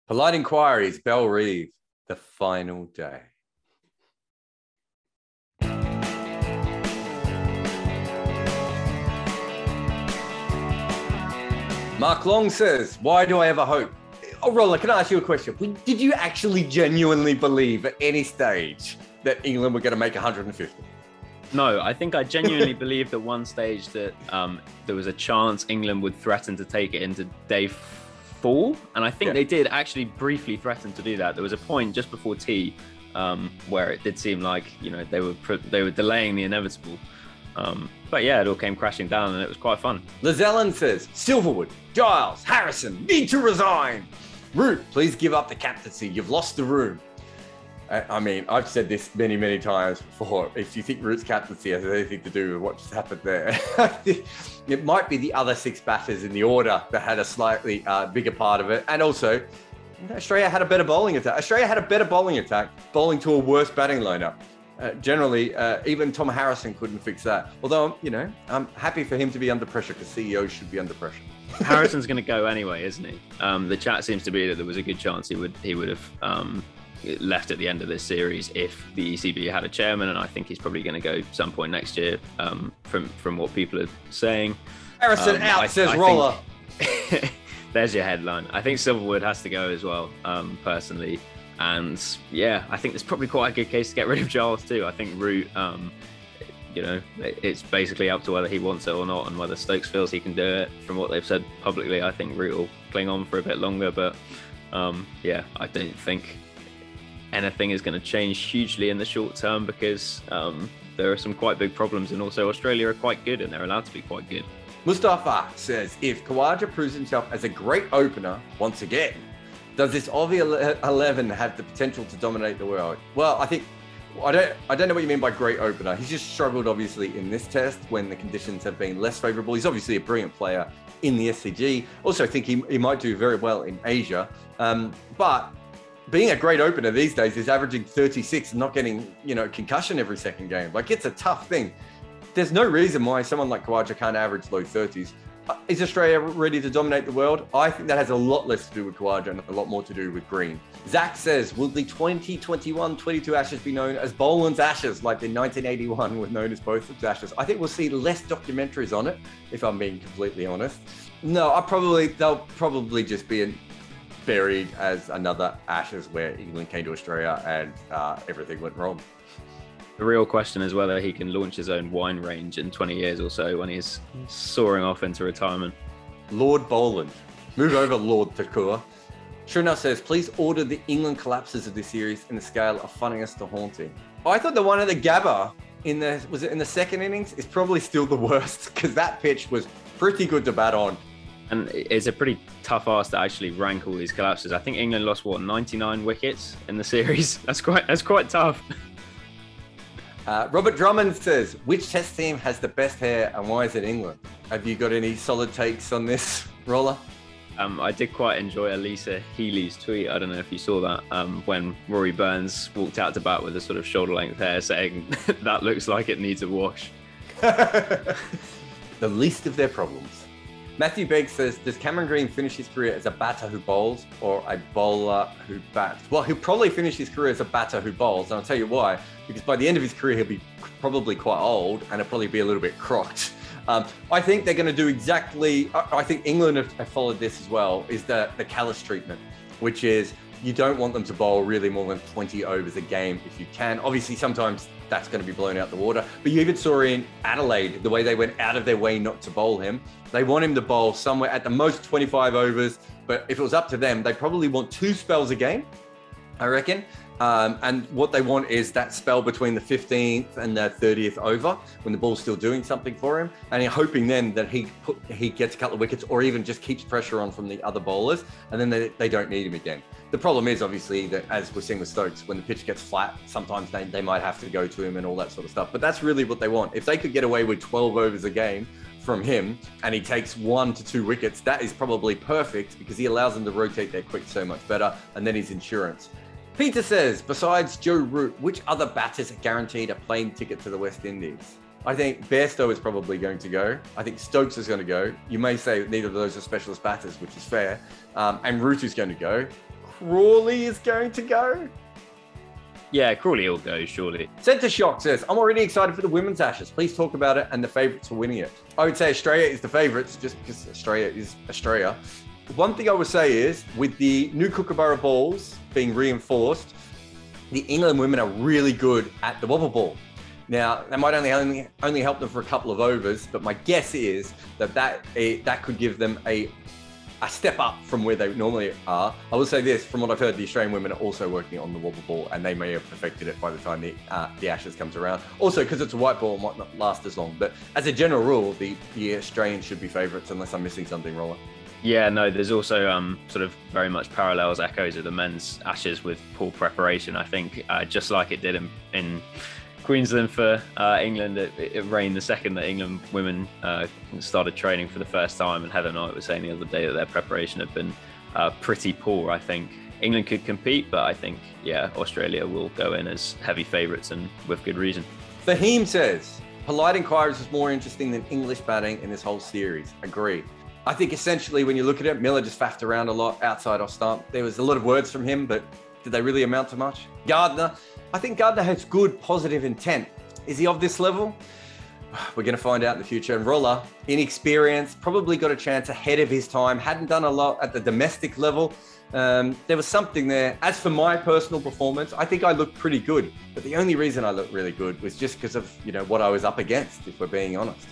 Polite Enquiries, Bell Reeve, the final day. Mark Long says, why do I ever hope? Oh, Roller, can I ask you a question? Did you actually genuinely believe at any stage that England were going to make 150? No, I think I genuinely believed at one stage that there was a chance England would threaten to take it into day 4. And I think they did actually briefly threaten to do that. There was a point just before tea where it did seem like, they were delaying the inevitable. But yeah, it all came crashing down and it was quite fun. Lazellen says, Silverwood, Giles, Harrison need to resign. Root, please give up the captaincy. You've lost the room. I mean, I've said this many, many times before. If you think Root's captaincy has anything to do with what just happened there, it might be the other 6 batters in the order that had a slightly bigger part of it. And also, Australia had a better bowling attack. Australia had a better bowling attack, bowling to a worse batting lineup. Generally, even Tom Harrison couldn't fix that. Although, I'm happy for him to be under pressure because CEOs should be under pressure. Harrison's going to go anyway, isn't he? The chat seems to be that there was a good chance he would have left at the end of this series if the ECB had a chairman, and I think he's probably going to go some point next year. From what people are saying, Harrison out, says Roller. There's your headline. I think Silverwood has to go as well, personally. And yeah, I think there's probably quite a good case to get rid of Giles too. I think Root, it's basically up to whether he wants it or not, and whether Stokes feels he can do it. From what they've said publicly, I think Root will cling on for a bit longer. But yeah, I don't think anything is going to change hugely in the short term because there are some quite big problems, and also Australia are quite good and they're allowed to be quite good. Mustafa says, if Khawaja proves himself as a great opener once again, does this Aussie 11 have the potential to dominate the world? Well, I don't know what you mean by great opener. He's just struggled, obviously, in this test when the conditions have been less favourable. He's obviously a brilliant player in the SCG. Also, I think he might do very well in Asia. But being a great opener these days is averaging 36 and not getting, concussion every second game. Like, it's a tough thing. There's no reason why someone like Khawaja can't average low 30s. Is Australia ready to dominate the world? I think that has a lot less to do with Khawaja and a lot more to do with Green. Zach says, will the 2021-22 Ashes be known as Boland's Ashes, like the 1981 were known as both of the Ashes? I think we'll see less documentaries on it, if I'm being completely honest. No, they'll probably just be buried as another Ashes where England came to Australia and everything went wrong. The real question is whether he can launch his own wine range in 20 years or so when he's soaring off into retirement. Lord Boland. Move over, Lord Takua. Shrina says, please order the England collapses of this series in the scale of funniest to haunting. I thought the one at the Gabba in the second innings is probably still the worst because that pitch was pretty good to bat on. And it's a pretty tough ask to actually rank all these collapses. I think England lost 99 wickets in the series. That's quite tough. Robert Drummond says, which test team has the best hair and why is it England? Have you got any solid takes on this, Roller? I did quite enjoy Elisa Healy's tweet. I don't know if you saw that when Rory Burns walked out to bat with a sort of shoulder length hair saying that looks like it needs a wash. The least of their problems. Matthew Begg says, does Cameron Green finish his career as a batter who bowls or a bowler who bats? Well, he'll probably finish his career as a batter who bowls, and I'll tell you why. Because by the end of his career, he'll be probably quite old and he'll probably be a little bit crocked. I think they're going to do exactly, I think England have followed this as well, is the callous treatment, which is you don't want them to bowl really more than 20 overs a game if you can. Obviously, sometimes that's going to be blown out the water. But you even saw in Adelaide, the way they went out of their way not to bowl him. They want him to bowl somewhere at the most 25 overs. But if it was up to them, they probably want 2 spells a game, I reckon. And what they want is that spell between the 15th and the 30th over when the ball's still doing something for him. And you're hoping then that he gets a couple of wickets or even just keeps pressure on from the other bowlers. And then they don't need him again. The problem is obviously that, as we're seeing with Stokes, when the pitch gets flat, sometimes they might have to go to him and all that sort of stuff. But that's really what they want. If they could get away with 12 overs a game from him and he takes 1 to 2 wickets, that is probably perfect because he allows them to rotate their quick so much better. And then his insurance. Peter says, besides Joe Root, which other batters are guaranteed a plane ticket to the West Indies? I think Bairstow is probably going to go. I think Stokes is going to go. You may say neither of those are specialist batters, which is fair. And Root is going to go. Crawley is going to go. Yeah, Crawley will go, surely. Centre Shock says, I'm already excited for the women's Ashes. Please talk about it and the favourites for winning it. I would say Australia is the favourites just because Australia is Australia. One thing I would say is, with the new Kookaburra balls being reinforced, the England women are really good at the wobble ball. Now, that might only help them for a couple of overs, but my guess is that could give them a step up from where they normally are. I will say this, from what I've heard, the Australian women are also working on the wobble ball, and they may have perfected it by the time the Ashes comes around. Also, because it's a white ball, it might not last as long. But as a general rule, the Australians should be favourites, unless I'm missing something, Roller. Yeah, no, there's also sort of very much parallels, echoes of the men's Ashes with poor preparation. I think just like it did in Queensland for England, it rained the second that England women started training for the first time, and Heather Knight was saying the other day that their preparation had been pretty poor. I think England could compete, but I think, yeah, Australia will go in as heavy favourites, and with good reason. Fahim says, polite inquiries is more interesting than English batting in this whole series. Agree. I think essentially when you look at it, Miller just faffed around a lot outside off stump. There was a lot of words from him, but did they really amount to much? Gardner, I think Gardner has good, positive intent. Is he of this level? We're going to find out in the future. And Roller, inexperienced, probably got a chance ahead of his time, hadn't done a lot at the domestic level. There was something there. As for my personal performance, I think I looked pretty good. But the only reason I looked really good was just because of, what I was up against, if we're being honest.